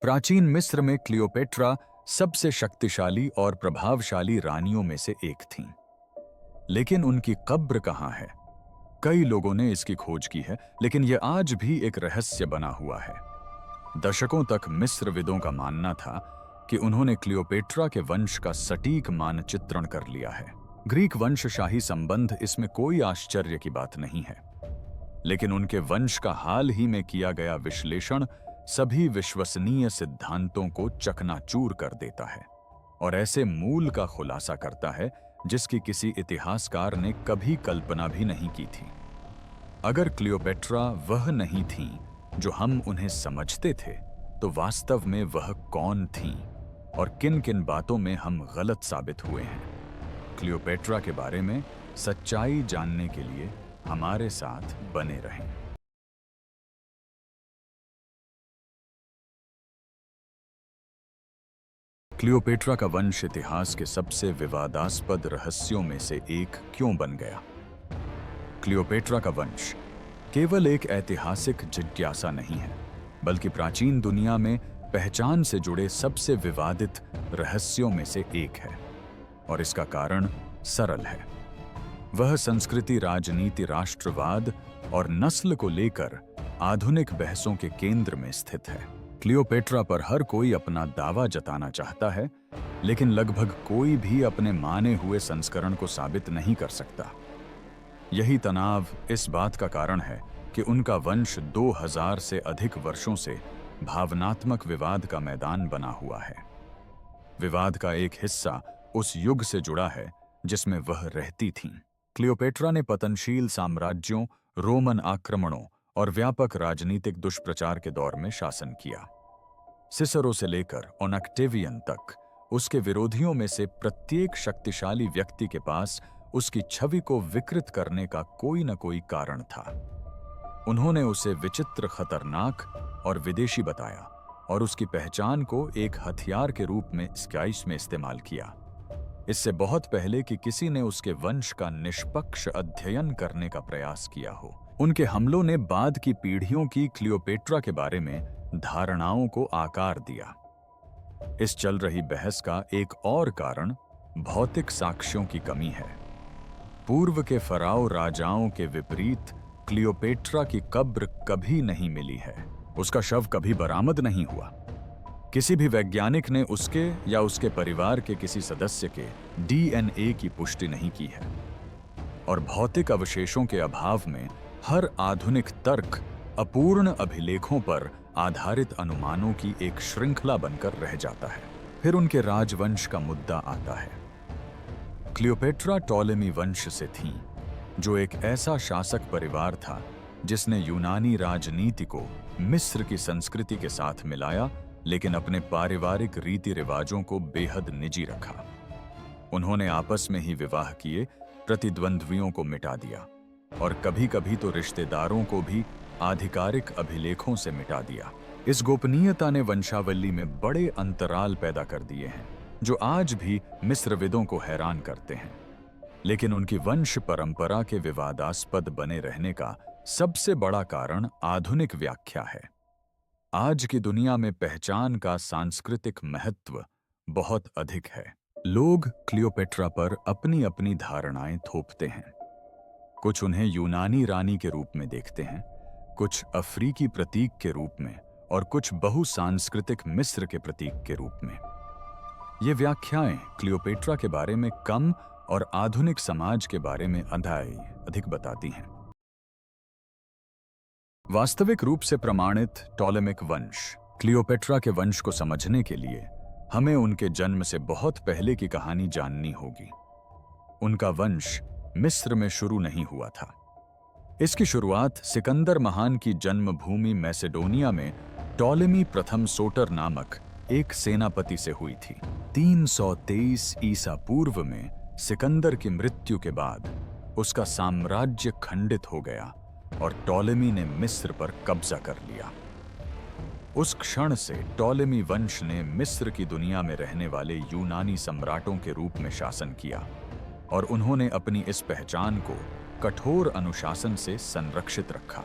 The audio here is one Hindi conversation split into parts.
प्राचीन मिस्र में क्लियोपेट्रा सबसे शक्तिशाली और प्रभावशाली रानियों में से एक थीं। लेकिन उनकी कब्र कहाँ है? कई लोगों ने इसकी खोज की है, लेकिन यह आज भी एक रहस्य बना हुआ है। दशकों तक मिस्रविदों का मानना था कि उन्होंने क्लियोपेट्रा के वंश का सटीक मानचित्रण कर लिया है। ग्रीक वंशशाही संबंध इसमें कोई आश्चर्य की बात नहीं है, लेकिन उनके वंश का हाल ही में किया गया विश्लेषण सभी विश्वसनीय सिद्धांतों को चकनाचूर कर देता है और ऐसे मूल का खुलासा करता है जिसकी किसी इतिहासकार ने कभी कल्पना भी नहीं की थी। अगर क्लियोपेट्रा वह नहीं थीं जो हम उन्हें समझते थे, तो वास्तव में वह कौन थीं और किन किन बातों में हम गलत साबित हुए हैं? क्लियोपेट्रा के बारे में सच्चाई जानने के लिए हमारे साथ बने रहें। क्लियोपेट्रा का वंश इतिहास के सबसे विवादास्पद रहस्यों में से एक क्यों बन गया? क्लियोपेट्रा का वंश केवल एक ऐतिहासिक जिज्ञासा नहीं है, बल्कि प्राचीन दुनिया में पहचान से जुड़े सबसे विवादित रहस्यों में से एक है। और इसका कारण सरल है। वह संस्कृति, राजनीति, राष्ट्रवाद और नस्ल को लेकर आधुनिक बहसों के केंद्र में स्थित है। क्लियोपेट्रा पर हर कोई अपना दावा जताना चाहता है, लेकिन लगभग कोई भी अपने माने हुए संस्करण को साबित नहीं कर सकता। यही तनाव इस बात का कारण है कि उनका वंश 2000 से अधिक वर्षों से भावनात्मक विवाद का मैदान बना हुआ है। विवाद का एक हिस्सा उस युग से जुड़ा है जिसमें वह रहती थीं। क्लियोपेट्रा ने पतनशील साम्राज्यों, रोमन आक्रमणों और व्यापक राजनीतिक दुष्प्रचार के दौर में शासन किया। सिसरो से लेकर ऑक्टेवियन तक उसके विरोधियों में से प्रत्येक शक्तिशाली व्यक्ति के पास उसकी छवि को विकृत करने का कोई न कोई कारण था। उन्होंने उसे विचित्र, खतरनाक और विदेशी बताया और उसकी पहचान को एक हथियार के रूप में स्काइस में इस्तेमाल किया, इससे बहुत पहले कि किसी ने उसके वंश का निष्पक्ष अध्ययन करने का प्रयास किया हो। उनके हमलों ने बाद की पीढ़ियों की क्लियोपेट्रा के बारे में धारणाओं को आकार दिया। इस चल रही बहस का एक और कारण भौतिक साक्ष्यों की कमी है। पूर्व के फराओ राजाओं के विपरीत क्लियोपेट्रा की कब्र कभी नहीं मिली है। उसका शव कभी बरामद नहीं हुआ। किसी भी वैज्ञानिक ने उसके या उसके परिवार के किसी सदस्य के डीएनए की पुष्टि नहीं की है। और भौतिक अवशेषों के अभाव में हर आधुनिक तर्क अपूर्ण अभिलेखों पर आधारित अनुमानों की एक श्रृंखला बनकर रह जाता है। फिर उनके राजवंश का मुद्दा आता है। क्लियोपेट्रा टॉलेमी वंश से थीं, जो एक ऐसा शासक परिवार था जिसने यूनानी राजनीति को मिस्र की संस्कृति के साथ मिलाया, लेकिन अपने पारिवारिक रीति रिवाजों को बेहद निजी रखा। उन्होंने आपस में ही विवाह किए, प्रतिद्वंद्वियों को मिटा दिया और कभी-कभी तो रिश्तेदारों को भी आधिकारिक अभिलेखों से मिटा दिया। इस गोपनीयता ने वंशावली में बड़े अंतराल पैदा कर दिए हैं, जो आज भी मिस्रविदों को हैरान करते हैं। लेकिन उनकी वंश परंपरा के विवादास्पद बने रहने का सबसे बड़ा कारण आधुनिक व्याख्या है। आज की दुनिया में पहचान का सांस्कृतिक महत्व बहुत अधिक है। लोग क्लियोपेट्रा पर अपनी अपनी धारणाएं थोपते हैं। कुछ उन्हें यूनानी रानी के रूप में देखते हैं, कुछ अफ्रीकी प्रतीक के रूप में और कुछ बहुसांस्कृतिक मिस्र के प्रतीक के रूप में। ये व्याख्याएं क्लियोपेट्रा के बारे में कम और आधुनिक समाज के बारे में अधिक बताती हैं। वास्तविक रूप से प्रमाणित टॉलेमिक वंश क्लियोपेट्रा के वंश को समझने के लिए हमें उनके जन्म से बहुत पहले की कहानी जाननी होगी। उनका वंश मिस्र में शुरू नहीं हुआ था। इसकी शुरुआत सिकंदर महान की जन्मभूमि मैसेडोनिया में टॉलेमी प्रथम सोटर नामक एक सेनापति से हुई थी। 323 ईसा पूर्व में सिकंदर की मृत्यु के बाद उसका साम्राज्य खंडित हो गया और टॉलेमी ने मिस्र पर कब्जा कर लिया। उस क्षण से टॉलेमी वंश ने मिस्र की दुनिया में रहने वाले यूनानी सम्राटों के रूप में शासन किया और उन्होंने अपनी इस पहचान को कठोर अनुशासन से संरक्षित रखा।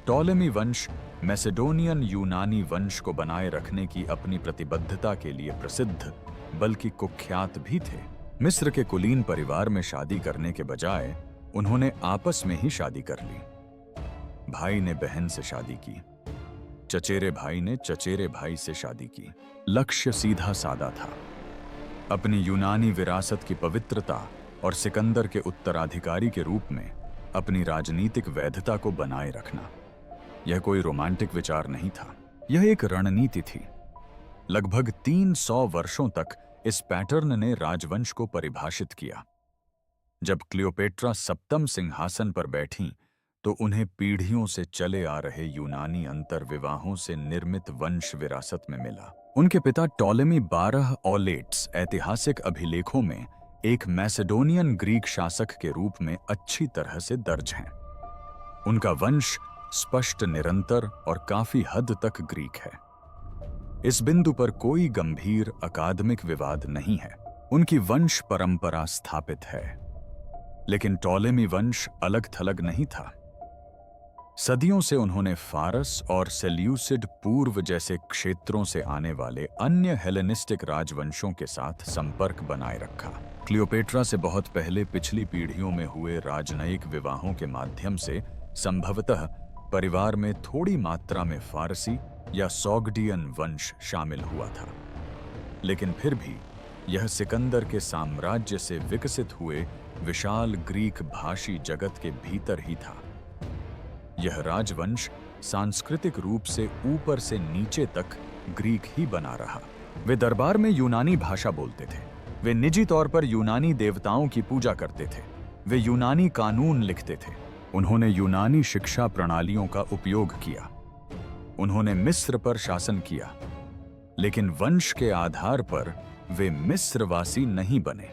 टॉलेमी वंश मैसेडोनियन यूनानी वंश को बनाए रखने की अपनी प्रतिबद्धता के लिए प्रसिद्ध बल्कि कुख्यात भी थे। मिस्र के कुलीन परिवार में शादी करने के बजाय उन्होंने आपस में ही शादी कर ली। भाई ने बहन से शादी की, चचेरे भाई ने चचेरे भाई से शादी की। लक्ष्य सीधा सादा था, अपनी यूनानी विरासत की पवित्रता और सिकंदर के उत्तराधिकारी के रूप में अपनी राजनीतिक वैधता को बनाए रखना। यह कोई रोमांटिक विचार नहीं था, यह एक रणनीति थी। लगभग 300 वर्षों तक इस पैटर्न ने राजवंश को परिभाषित किया। जब क्लियोपेट्रा सप्तम सिंहासन पर बैठीं, तो उन्हें पीढ़ियों से चले आ रहे यूनानी अंतर्विवाहों से निर्मित वंश विरासत में मिला। उनके पिता टॉलेमी 12 ऑलेट्स ऐतिहासिक अभिलेखों में एक मैसेडोनियन ग्रीक शासक के रूप में अच्छी तरह से दर्ज हैं। उनका वंश स्पष्ट, निरंतर और काफी हद तक ग्रीक है। इस बिंदु पर कोई गंभीर अकादमिक विवाद नहीं है। उनकी वंश परंपरा स्थापित है। लेकिन टॉलेमी वंश अलग थलग नहीं था। सदियों से उन्होंने फारस और सेल्यूसिड पूर्व जैसे क्षेत्रों से आने वाले अन्य हेलेनिस्टिक राजवंशों के साथ संपर्क बनाए रखा। क्लियोपेट्रा से बहुत पहले पिछली पीढ़ियों में हुए राजनयिक विवाहों के माध्यम से संभवतः परिवार में थोड़ी मात्रा में फारसी या सॉगडियन वंश शामिल हुआ था। लेकिन फिर भी यह सिकंदर के साम्राज्य से विकसित हुए विशाल ग्रीक भाषी जगत के भीतर ही था। यह राजवंश सांस्कृतिक रूप से ऊपर से नीचे तक ग्रीक ही बना रहा। वे दरबार में यूनानी भाषा बोलते थे। वे निजी तौर पर यूनानी देवताओं की पूजा करते थे। वे यूनानी कानून लिखते थे। उन्होंने यूनानी शिक्षा प्रणालियों का उपयोग किया। उन्होंने मिस्र पर शासन किया। लेकिन वंश के आधार पर वे मिस्रवासी नहीं बने।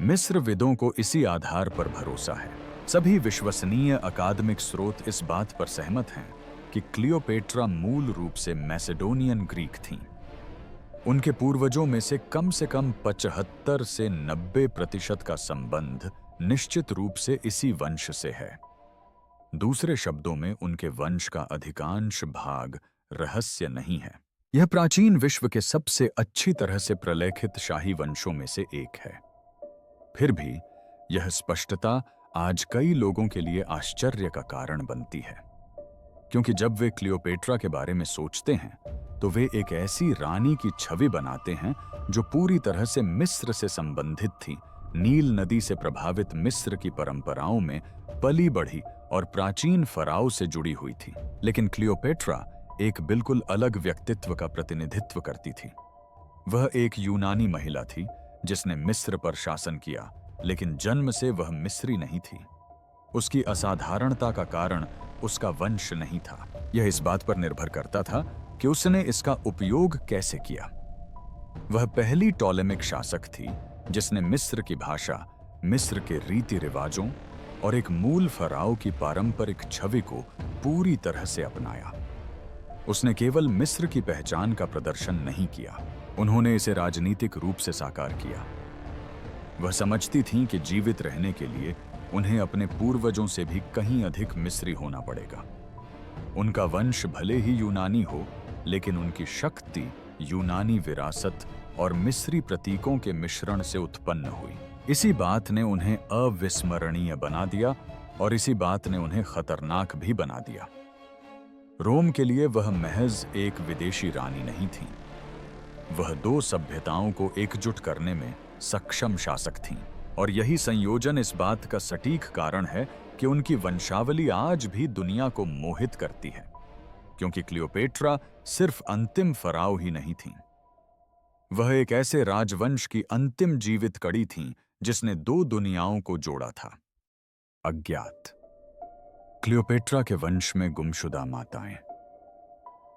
मिस्रविदों को इसी आधार पर भरोसा है। सभी विश्वसनीय अकादमिक स्रोत इस बात पर सहमत हैं कि क्लियोपेट्रा मूल रूप से मैसेडोनियन ग्रीक थीं। उनके पूर्वजों में से कम 75 से 90% का संबंध निश्चित रूप से इसी वंश से है। दूसरे शब्दों में उनके वंश का अधिकांश भाग रहस्य नहीं है। यह प्राचीन विश्व के सबसे अच्छी तरह से प्रलेखित शाही वंशों में से एक है। फिर भी यह स्पष्टता आज कई लोगों के लिए आश्चर्य का कारण बनती है, क्योंकि जब वे क्लियोपेट्रा के बारे में सोचते हैं तो वे एक ऐसी रानी की छवि बनाते हैं जो पूरी तरह से मिस्र से संबंधित थी, नील नदी से प्रभावित मिस्र की परंपराओं में पली बढ़ी और प्राचीन फराओ से जुड़ी हुई थी। लेकिन क्लियोपेट्रा एक बिल्कुल अलग व्यक्तित्व का प्रतिनिधित्व करती थी। वह एक यूनानी महिला थी जिसने मिस्र पर शासन किया, लेकिन जन्म से वह मिस्री नहीं थी। उसकी असाधारणता का कारण उसका वंश नहीं था। यह इस बात पर निर्भर करता था कि उसने इसका उपयोग कैसे किया। वह पहली टॉलेमिक शासक थी जिसने मिस्र की भाषा, मिस्र के रीति रिवाजों और एक मूल फराओ की पारंपरिक छवि को पूरी तरह से अपनाया। उसने केवल मिस्र की पहचान का प्रदर्शन नहीं किया, उन्होंने इसे राजनीतिक रूप से साकार किया। वह समझती थीं कि जीवित रहने के लिए उन्हें अपने पूर्वजों से भी कहीं अधिक मिस्री होना पड़ेगा। उनका वंश भले ही यूनानी हो, लेकिन उनकी शक्ति यूनानी विरासत और मिस्री प्रतीकों के मिश्रण से उत्पन्न हुई। इसी बात ने उन्हें अविस्मरणीय बना दिया और इसी बात ने उन्हें खतरनाक भी बना दिया। रोम के लिए वह महज एक विदेशी रानी नहीं थी, वह दो सभ्यताओं को एकजुट करने में सक्षम शासक थीं। और यही संयोजन इस बात का सटीक कारण है कि उनकी वंशावली आज भी दुनिया को मोहित करती है, क्योंकि क्लियोपेट्रा सिर्फ अंतिम फराओ ही नहीं थीं, वह एक ऐसे राजवंश की अंतिम जीवित कड़ी थीं जिसने दो दुनियाओं को जोड़ा था। अज्ञात। क्लियोपेट्रा के वंश में गुमशुदा माताएं।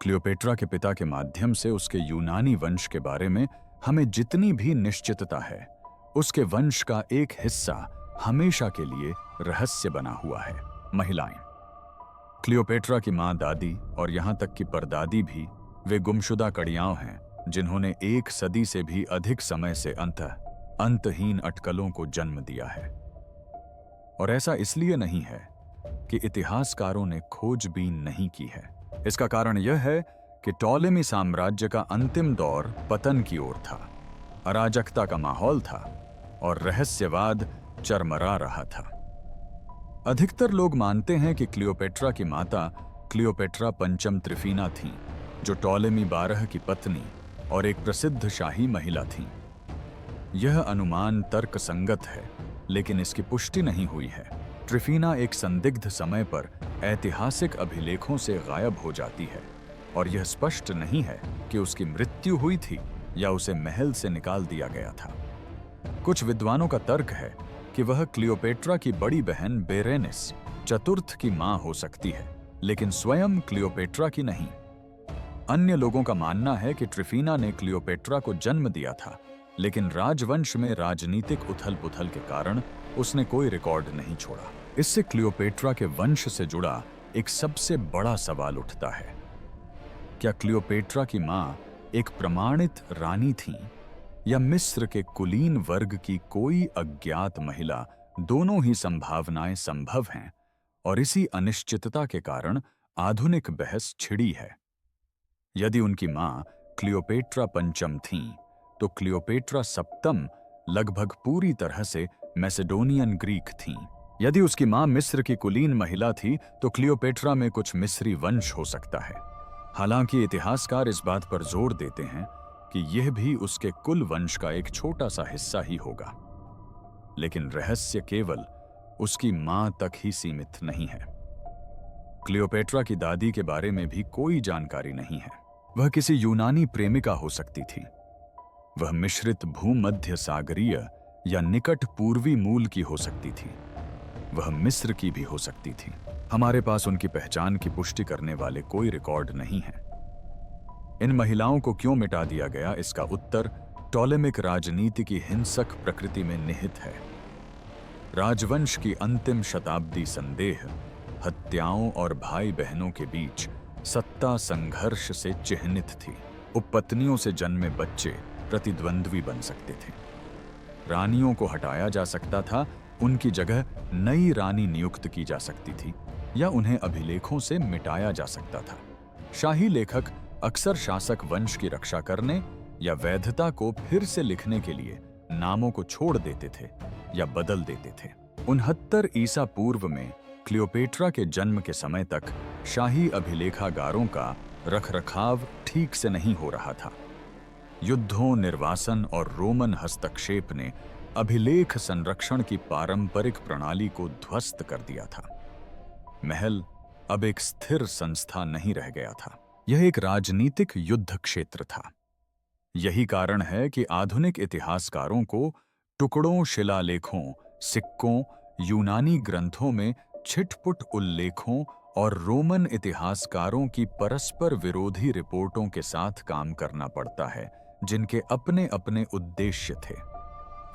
क्लियोपेट्रा के पिता के माध्यम से उसके यूनानी वंश के बारे में हमें जितनी भी निश्चितता है, उसके वंश का एक हिस्सा हमेशा के लिए रहस्य बना हुआ है। महिलाएं। क्लियोपेट्रा की मां, दादी और यहां तक कि परदादी भी वे गुमशुदा कड़ियां हैं जिन्होंने 1 सदी से भी अधिक समय से अंतहीन अटकलों को जन्म दिया है। और ऐसा इसलिए नहीं है कि इतिहासकारों ने खोजबीन नहीं की है, इसका कारण यह है कि टॉलेमी साम्राज्य का अंतिम दौर पतन की ओर था, अराजकता का माहौल था और रहस्यवाद चरमरा रहा था। अधिकतर लोग मानते हैं कि क्लियोपेट्रा की माता क्लियोपेट्रा पंचम त्रिफीना थीं, जो टॉलेमी 12 की पत्नी और एक प्रसिद्ध शाही महिला थीं। यह अनुमान तर्कसंगत है, लेकिन इसकी पुष्टि नहीं हुई है। त्रिफीना एक संदिग्ध समय पर ऐतिहासिक अभिलेखों से गायब हो जाती है और यह स्पष्ट नहीं है कि उसकी मृत्यु हुई थी या उसे महल से निकाल दिया गया था। कुछ विद्वानों का तर्क है कि वह क्लियोपेट्रा की बड़ी बहन बेरेनिस चतुर्थ की मां हो सकती है, लेकिन स्वयं क्लियोपेट्रा की नहीं। अन्य लोगों का मानना है कि ट्रिफीना ने क्लियोपेट्रा को जन्म दिया था, लेकिन राजवंश में राजनीतिक उथल-पुथल के कारण उसने कोई रिकॉर्ड नहीं छोड़ा। इससे क्लियोपेट्रा के वंश से जुड़ा एक सबसे बड़ा सवाल उठता है। क्या क्लियोपेट्रा की मां एक प्रमाणित रानी थीं या मिस्र के कुलीन वर्ग की कोई अज्ञात महिला? दोनों ही संभावनाएं संभव हैं और इसी अनिश्चितता के कारण आधुनिक बहस छिड़ी है। यदि उनकी मां क्लियोपेट्रा पंचम थीं, तो क्लियोपेट्रा सप्तम लगभग पूरी तरह से मैसेडोनियन ग्रीक थीं। यदि उसकी मां मिस्र की कुलीन महिला थी, तो क्लियोपेट्रा में कुछ मिस्री वंश हो सकता है। हालांकि इतिहासकार इस बात पर जोर देते हैं कि यह भी उसके कुल वंश का एक छोटा सा हिस्सा ही होगा। लेकिन रहस्य केवल उसकी मां तक ही सीमित नहीं है। क्लियोपेट्रा की दादी के बारे में भी कोई जानकारी नहीं है। वह किसी यूनानी प्रेमिका हो सकती थी। वह मिश्रित भूमध्य सागरीय या निकट पूर्वी मूल की हो सकती थी। वह मिस्र की भी हो सकती थी। हमारे पास उनकी पहचान की पुष्टि करने वाले कोई रिकॉर्ड नहीं है। इन महिलाओं को क्यों मिटा दिया गया, इसका उत्तर टॉलेमिक राजनीति की हिंसक प्रकृति में निहित है। राजवंश की अंतिम शताब्दी संदेह, हत्याओं और भाई बहनों के बीच सत्ता संघर्ष से चिह्नित थी। उपपत्नियों से जन्मे बच्चे प्रतिद्वंद्वी बन सकते थे। रानियों को हटाया जा सकता था, उनकी जगह नई रानी नियुक्त की जा सकती थी या उन्हें अभिलेखों से मिटाया जा सकता था। शाही लेखक अक्सर शासक वंश की रक्षा करने या वैधता को फिर से लिखने के लिए नामों को छोड़ देते थे या बदल देते थे। 69 ईसा पूर्व में क्लियोपेट्रा के जन्म के समय तक शाही अभिलेखागारों का रखरखाव ठीक से नहीं हो रहा था। युद्धों, निर्वासन और रोमन हस्तक्षेप ने अभिलेख संरक्षण की पारंपरिक प्रणाली को ध्वस्त कर दिया था। महल अब एक स्थिर संस्था नहीं रह गया था, यह एक राजनीतिक युद्ध क्षेत्र था। यही कारण है कि आधुनिक इतिहासकारों को टुकड़ों, शिलालेखों, सिक्कों, यूनानी ग्रंथों में छिटपुट उल्लेखों और रोमन इतिहासकारों की परस्पर विरोधी रिपोर्टों के साथ काम करना पड़ता है, जिनके अपने अपने उद्देश्य थे।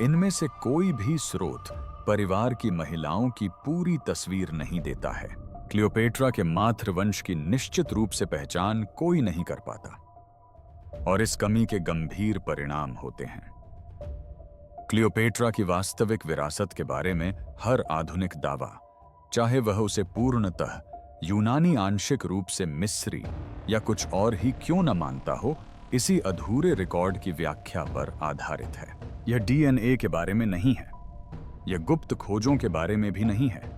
इनमें से कोई भी स्रोत परिवार की महिलाओं की पूरी तस्वीर नहीं देता है। क्लियोपेट्रा के मातृवंश की निश्चित रूप से पहचान कोई नहीं कर पाता और इस कमी के गंभीर परिणाम होते हैं। क्लियोपेट्रा की वास्तविक विरासत के बारे में हर आधुनिक दावा, चाहे वह उसे पूर्णतः यूनानी, आंशिक रूप से मिस्री या कुछ और ही क्यों न मानता हो, इसी अधूरे रिकॉर्ड की व्याख्या पर आधारित है। यह डीएनए के बारे में नहीं है, यह गुप्त खोजों के बारे में भी नहीं है,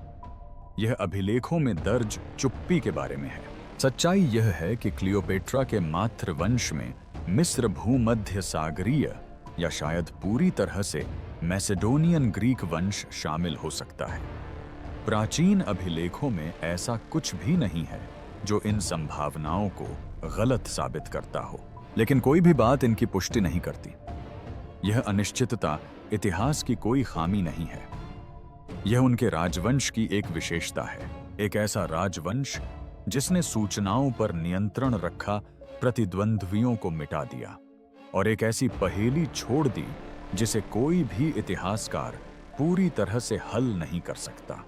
यह अभिलेखों में दर्ज चुप्पी के बारे में है। सच्चाई यह है कि क्लियोपेट्रा के मातृवंश में मिस्र भूमध्य सागरीय या शायद पूरी तरह से मैसेडोनियन ग्रीक वंश शामिल हो सकता है। प्राचीन अभिलेखों में ऐसा कुछ भी नहीं है जो इन संभावनाओं को गलत साबित करता हो, लेकिन कोई भी बात इनकी पुष्टि नहीं करती। यह अनिश्चितता इतिहास की कोई खामी नहीं है, यह उनके राजवंश की एक विशेषता है। एक ऐसा राजवंश जिसने सूचनाओं पर नियंत्रण रखा, प्रतिद्वंद्वियों को मिटा दिया और एक ऐसी पहेली छोड़ दी जिसे कोई भी इतिहासकार पूरी तरह से हल नहीं कर सकता।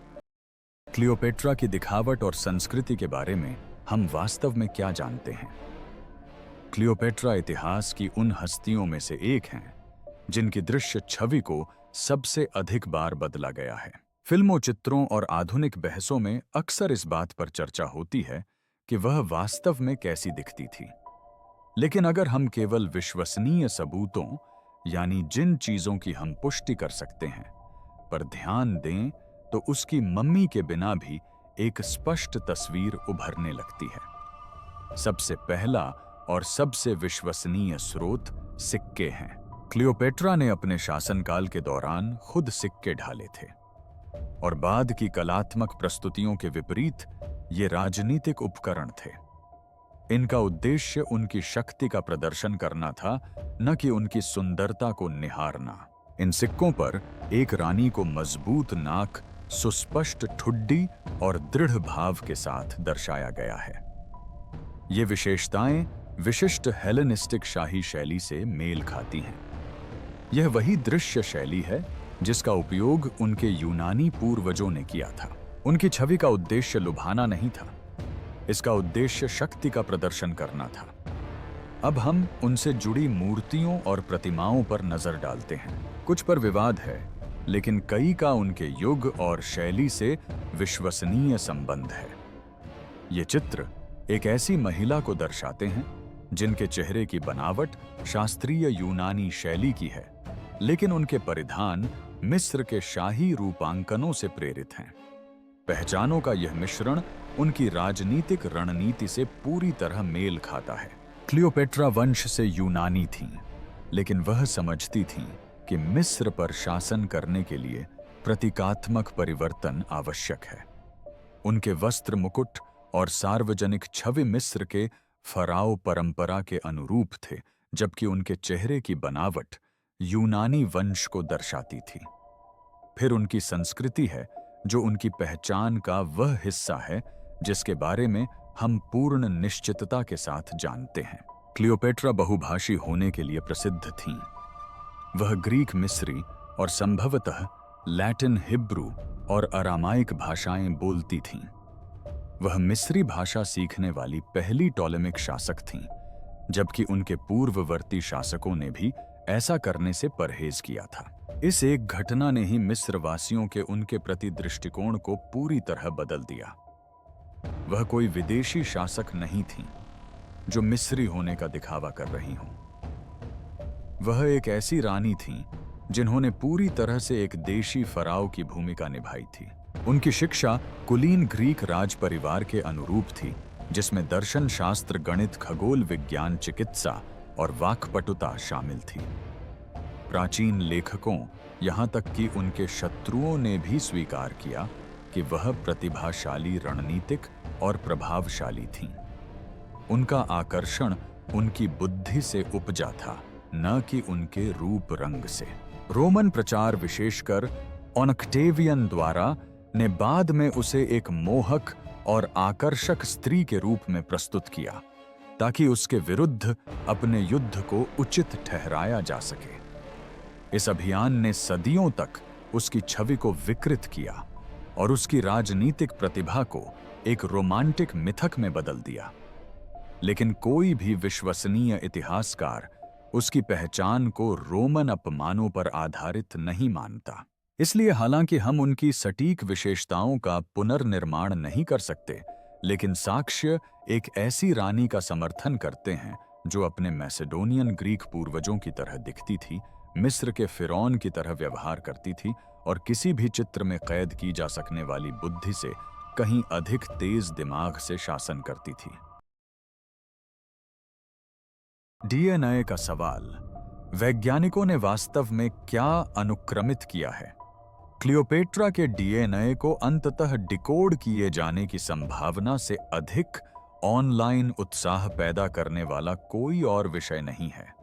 क्लियोपेट्रा की दिखावट और संस्कृति के बारे में हम वास्तव में क्या जानते हैं? क्लियोपेट्रा इतिहास की उन हस्तियों में से एक हैं जिनकी दृश्य छवि को सबसे अधिक बार बदला गया है। फिल्मों, चित्रों और आधुनिक बहसों में अक्सर इस बात पर चर्चा होती है कि वह वास्तव में कैसी दिखती थी। लेकिन अगर हम केवल विश्वसनीय सबूतों, यानी जिन चीजों की हम पुष्टि कर सकते हैं, पर ध्यान दें, तो उसकी मम्मी के बिना भी एक स्पष्ट तस्वीर उभरने लगती है। सबसे पहला और सबसे विश्वसनीय स्रोत सिक्के हैं। क्लियोपेट्रा ने अपने शासनकाल के दौरान खुद सिक्के ढाले थे, और बाद की कलात्मक प्रस्तुतियों के विपरीत ये राजनीतिक उपकरण थे। इनका उद्देश्य उनकी शक्ति का प्रदर्शन करना था, न कि उनकी सुंदरता को निहारना। इन सिक्कों पर एक रानी को मजबूत नाक, सुस्पष्ट ठुड्डी और दृढ़ भाव के साथ दर्शाया गया है। ये विशेषताएं विशिष्ट हेलेनिस्टिक शाही शैली से मेल खाती हैं। यह वही दृश्य शैली है जिसका उपयोग उनके यूनानी पूर्वजों ने किया था। उनकी छवि का उद्देश्य लुभाना नहीं था, इसका उद्देश्य शक्ति का प्रदर्शन करना था। अब हम उनसे जुड़ी मूर्तियों और प्रतिमाओं पर नजर डालते हैं। कुछ पर विवाद है, लेकिन कई का उनके युग और शैली से विश्वसनीय संबंध है। ये चित्र एक ऐसी महिला को दर्शाते हैं जिनके चेहरे की बनावट शास्त्रीय यूनानी शैली की है, लेकिन उनके परिधान मिस्र के शाही रूपांकनों से प्रेरित हैं। पहचानों का यह मिश्रण उनकी राजनीतिक रणनीति से पूरी तरह मेल खाता है। क्लियोपेट्रा वंश से यूनानी थीं, लेकिन वह समझती थीं कि मिस्र पर शासन करने के लिए प्रतीकात्मक परिवर्तन आवश्यक है। उनके वस्त्र, मुकुट और सार्वजनिक छवि मिस्र के फराओ परंपरा के अनुरूप थे, जबकि उनके चेहरे की बनावट यूनानी वंश को दर्शाती थी। फिर उनकी संस्कृति है, जो उनकी पहचान का वह हिस्सा है जिसके बारे में हम पूर्ण निश्चितता के साथ जानते हैं। क्लियोपेट्रा बहुभाषी होने के लिए प्रसिद्ध थीं। वह ग्रीक, मिस्री और संभवतः लैटिन, हिब्रू और अरामाइक भाषाएं बोलती थीं। वह मिस्री भाषा सीखने वाली पहली टॉलेमिक शासक थीं, जबकि उनके पूर्ववर्ती शासकों ने भी ऐसा करने से परहेज किया था। इस एक घटना ने ही मिस्र वासियों के उनके प्रति दृष्टिकोण को पूरी तरह बदल दिया। वह कोई विदेशी शासक नहीं थीं जो मिस्री होने का दिखावा कर रही हों। वह एक ऐसी रानी थीं जिन्होंने पूरी तरह से एक देशी फराव की भूमिका निभाई थी। उनकी शिक्षा कुलीन ग्रीक राज परिवार के अनुरूप थी, जिसमें दर्शन शास्त्र, गणित, खगोल विज्ञान, चिकित्सा और वाक्पटुता शामिल थी। प्राचीन लेखकों, यहाँ तक कि उनके शत्रुओं ने भी स्वीकार किया कि वह प्रतिभाशाली, रणनीतिक और प्रभावशाली थीं। उनका आकर्षण उनकी बुद्धि से उपजा था, न कि उनके रूप रंग से। रोमन प्रचार, विशेषकर ऑक्टेवियन द्वारा, ने बाद में उसे एक मोहक और आकर्षक स्त्री के रूप में प्रस्तुत किया, ताकि उसके विरुद्ध अपने युद्ध को उचित ठहराया जा सके। इस अभियान ने सदियों तक उसकी छवि को विकृत किया और उसकी राजनीतिक प्रतिभा को एक रोमांटिक मिथक में बदल दिया। लेकिन कोई भी विश्वसनीय इतिहासकार उसकी पहचान को रोमन अपमानों पर आधारित नहीं मानता। इसलिए हालांकि हम उनकी सटीक विशेषताओं का पुनर्निर्माण नहीं कर सकते, लेकिन साक्ष्य एक ऐसी रानी का समर्थन करते हैं जो अपने मैसेडोनियन ग्रीक पूर्वजों की तरह दिखती थी, मिस्र के फिरौन की तरह व्यवहार करती थी और किसी भी चित्र में कैद की जा सकने वाली बुद्धि से कहीं अधिक तेज दिमाग से शासन करती थी। डीएनए का सवाल। वैज्ञानिकों ने वास्तव में क्या अनुक्रमित किया है? क्लियोपेट्रा के डीएनए को अंततः डिकोड किए जाने की संभावना से अधिक ऑनलाइन उत्साह पैदा करने वाला कोई और विषय नहीं है।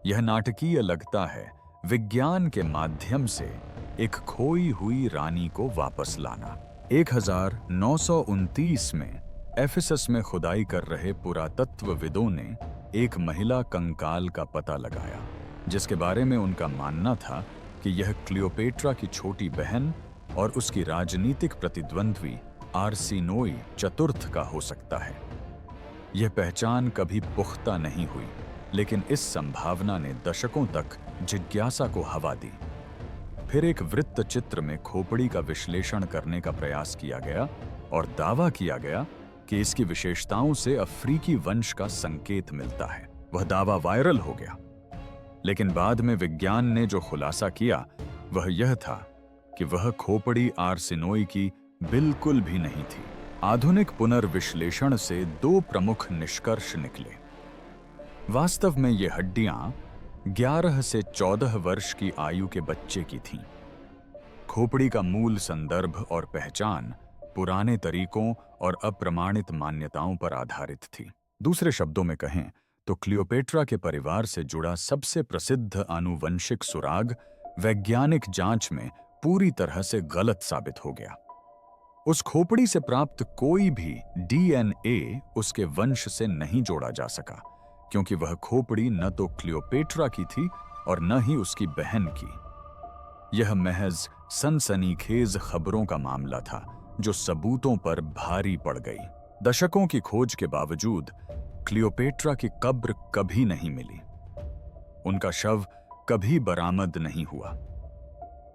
यह नाटकीय लगता है, विज्ञान के माध्यम से एक खोई हुई रानी को वापस लाना। 1929 में एफिसस में खुदाई कर रहे पुरातत्वविदों ने एक महिला कंकाल का पता लगाया, जिसके बारे में उनका मानना था कि यह क्लियोपेट्रा की छोटी बहन और उसकी राजनीतिक प्रतिद्वंद्वी आर्सिनोई चतुर्थ का हो सकता है। यह पहचान कभी पुख्ता नहीं हुई, लेकिन इस संभावना ने दशकों तक जिज्ञासा को हवा दी। फिर एक वृत्त चित्र में खोपड़ी का विश्लेषण करने का प्रयास किया गया और दावा किया गया कि इसकी विशेषताओं से अफ्रीकी वंश का संकेत मिलता है। वह दावा वायरल हो गया, लेकिन बाद में विज्ञान ने जो खुलासा किया वह यह था कि वह खोपड़ी आर्सेनोई की बिल्कुल भी नहीं थी। आधुनिक पुनर्विश्लेषण से दो प्रमुख निष्कर्ष निकले। वास्तव में ये हड्डियां 11 से 14 वर्ष की आयु के बच्चे की थीं। खोपड़ी का मूल संदर्भ और पहचान पुराने तरीकों और अप्रमाणित मान्यताओं पर आधारित थी। दूसरे शब्दों में कहें तो क्लियोपेट्रा के परिवार से जुड़ा सबसे प्रसिद्ध आनुवंशिक सुराग वैज्ञानिक जांच में पूरी तरह से गलत साबित हो गया। उस खोपड़ी से प्राप्त कोई भी डीएनए उसके वंश से नहीं जोड़ा जा सका, क्योंकि वह खोपड़ी न तो क्लियोपेट्रा की थी और न ही उसकी बहन की। यह महज सनसनीखेज खबरों का मामला था जो सबूतों पर भारी पड़ गई। दशकों की खोज के बावजूद क्लियोपेट्रा की कब्र कभी नहीं मिली। उनका शव कभी बरामद नहीं हुआ।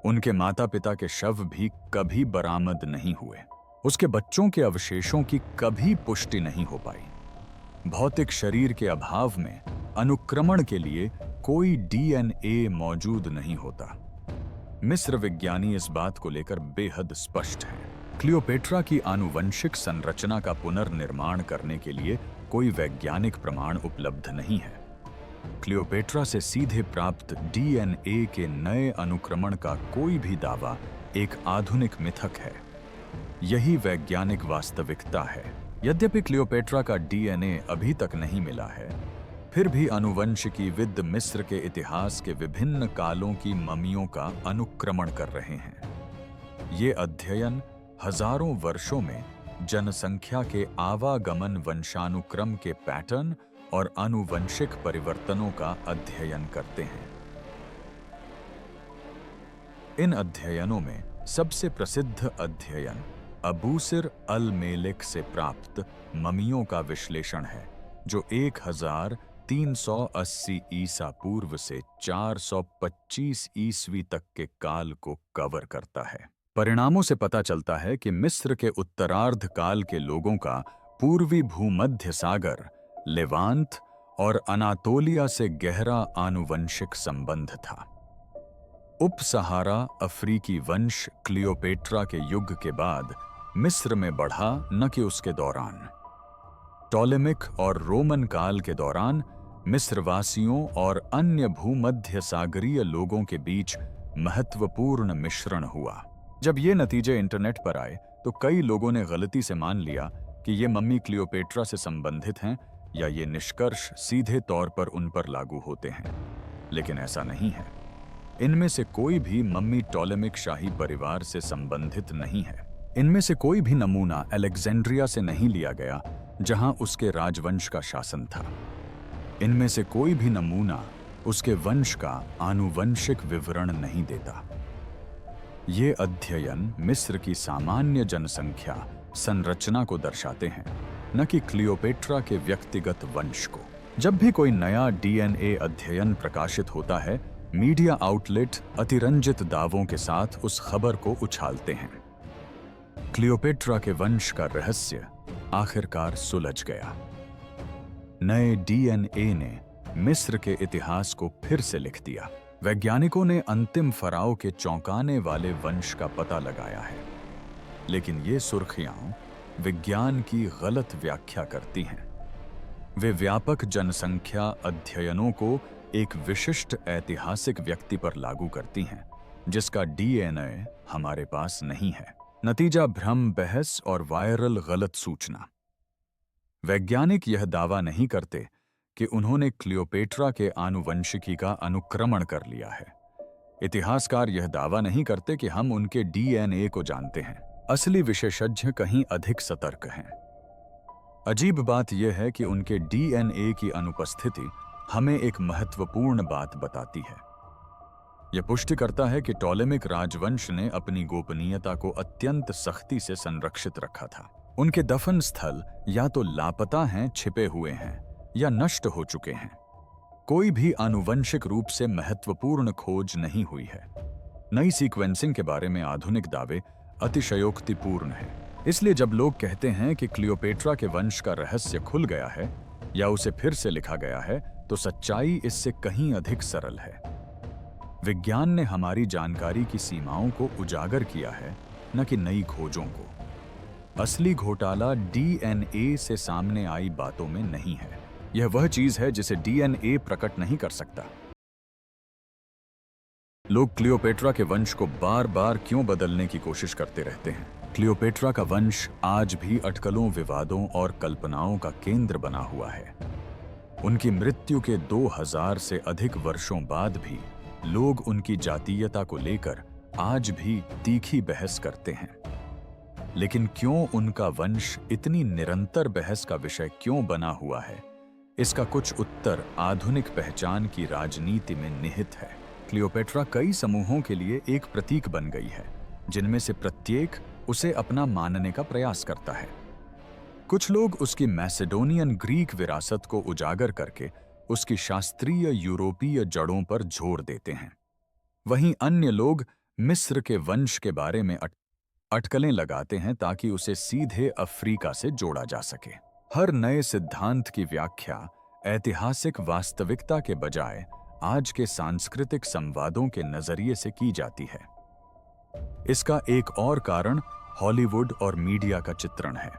उनके माता पिता के शव भी कभी बरामद नहीं हुए। उसके बच्चों के अवशेषों की कभी पुष्टि नहीं हो पाई। भौतिक शरीर के अभाव में अनुक्रमण के लिए कोई डीएनए मौजूद नहीं होता। मिस्र विज्ञानी इस बात को लेकर बेहद स्पष्ट हैं। क्लियोपेट्रा की आनुवंशिक संरचना का पुनर्निर्माण करने के लिए कोई वैज्ञानिक प्रमाण उपलब्ध नहीं है। क्लियोपेट्रा से सीधे प्राप्त डीएनए के नए अनुक्रमण का कोई भी दावा एक आधुनिक मिथक है। यही वैज्ञानिक वास्तविकता है। यद्यपि क्लियोपेट्रा का डीएनए अभी तक नहीं मिला है, फिर भी आनुवंशिकीविद मिस्र के इतिहास के विभिन्न कालों की ममियों का अनुक्रमण कर रहे हैं। ये अध्ययन हजारों वर्षों में जनसंख्या के आवागमन वंशानुक्रम के पैटर्न और आनुवंशिक परिवर्तनों का अध्ययन करते हैं। इन अध्ययनों में सबसे प्रसिद्ध अध्ययन अबूसिर अल मेलेक से प्राप्त ममियों का विश्लेषण है, जो 1380 ईसा पूर्व से 425 ईस्वी तक के काल को कवर करता है। परिणामों से पता चलता है कि मिस्र के उत्तरार्ध काल के लोगों का पूर्वी भूमध्य सागर, लेवांत और अनातोलिया से गहरा आनुवंशिक संबंध था। उप सहारा अफ्रीकी वंश क्लियोपेट्रा के युग के बाद मिस्र में बढ़ा, न कि उसके दौरान। टॉलेमिक और रोमन काल के दौरान मिस्रवासियों और अन्य भूमध्य सागरीय लोगों के बीच महत्वपूर्ण मिश्रण हुआ। जब ये नतीजे इंटरनेट पर आए तो कई लोगों ने गलती से मान लिया कि ये मम्मी क्लियोपेट्रा से संबंधित हैं या ये निष्कर्ष सीधे तौर पर उन पर लागू होते हैं, लेकिन ऐसा नहीं है। इनमें से कोई भी मम्मी टॉलेमिक शाही परिवार से संबंधित नहीं है। इनमें से कोई भी नमूना अलेक्जेंड्रिया से नहीं लिया गया, जहां उसके राजवंश का शासन था। इनमें से कोई भी नमूना उसके वंश का आनुवंशिक विवरण नहीं देता। ये अध्ययन मिस्र की सामान्य जनसंख्या संरचना को दर्शाते हैं, न कि क्लियोपेट्रा के व्यक्तिगत वंश को। जब भी कोई नया डीएनए अध्ययन प्रकाशित होता है, मीडिया आउटलेट अतिरंजित दावों के साथ उस खबर को उछालते हैं। क्लियोपेट्रा के वंश का रहस्य आखिरकार सुलझ गया। नए डीएनए ने मिस्र के इतिहास को फिर से लिख दिया। वैज्ञानिकों ने अंतिम फराओ के चौंकाने वाले वंश का पता लगाया है, लेकिन ये सुर्खियां विज्ञान की गलत व्याख्या करती हैं। वे व्यापक जनसंख्या अध्ययनों को एक विशिष्ट ऐतिहासिक व्यक्ति पर लागू करती हैं, जिसका डीएनए हमारे पास नहीं है। नतीजा भ्रम, बहस और वायरल गलत सूचना। वैज्ञानिक यह दावा नहीं करते कि उन्होंने क्लियोपेट्रा के आनुवंशिकी का अनुक्रमण कर लिया है। इतिहासकार यह दावा नहीं करते कि हम उनके डीएनए को जानते हैं। असली विशेषज्ञ कहीं अधिक सतर्क हैं। अजीब बात यह है कि उनके डीएनए की अनुपस्थिति हमें एक महत्वपूर्ण बात बताती है। यह पुष्टि करता है कि टॉलेमिक राजवंश ने अपनी गोपनीयता को अत्यंत सख्ती से संरक्षित रखा था। उनके दफन स्थल या तो लापता हैं, छिपे हुए हैं, या नष्ट हो चुके हैं। कोई भी आनुवंशिक रूप से महत्वपूर्ण खोज नहीं हुई है। नई सीक्वेंसिंग के बारे में आधुनिक दावे अतिशयोक्तिपूर्ण हैं। इसलिए जब लोग कहते हैं कि क्लियोपेट्रा के वंश का रहस्य खुल गया है या उसे फिर से लिखा गया है, तो सच्चाई इससे कहीं अधिक सरल है। विज्ञान ने हमारी जानकारी की सीमाओं को उजागर किया है, न कि नई खोजों को। असली घोटाला डीएनए से सामने आई बातों में नहीं है। यह वह चीज है जिसे डीएनए प्रकट नहीं कर सकता। लोग क्लियोपेट्रा के वंश को बार बार क्यों बदलने की कोशिश करते रहते हैं? क्लियोपेट्रा का वंश आज भी अटकलों, विवादों और कल्पनाओं का केंद्र बना हुआ है। उनकी मृत्यु के 2000 से अधिक वर्षों बाद भी लोग उनकी जातीयता को लेकर आज भी तीखी बहस करते हैं। लेकिन क्यों उनका वंश इतनी निरंतर बहस का विषय क्यों बना हुआ है, इसका कुछ उत्तर आधुनिक पहचान की राजनीति में निहित है। क्लियोपेट्रा कई समूहों के लिए एक प्रतीक बन गई है, जिनमें से प्रत्येक उसे अपना मानने का प्रयास करता है। कुछ लोग उसकी मैसेडोनियन ग्रीक विरासत को उजागर करके उसकी शास्त्रीय यूरोपीय जड़ों पर जोर देते हैं। वहीं अन्य लोग मिस्र के वंश के बारे में अटकलें लगाते हैं ताकि उसे सीधे अफ्रीका से जोड़ा जा सके। हर नए सिद्धांत की व्याख्या ऐतिहासिक वास्तविकता के बजाय आज के सांस्कृतिक संवादों के नजरिए से की जाती है। इसका एक और कारण हॉलीवुड और मीडिया का चित्रण है।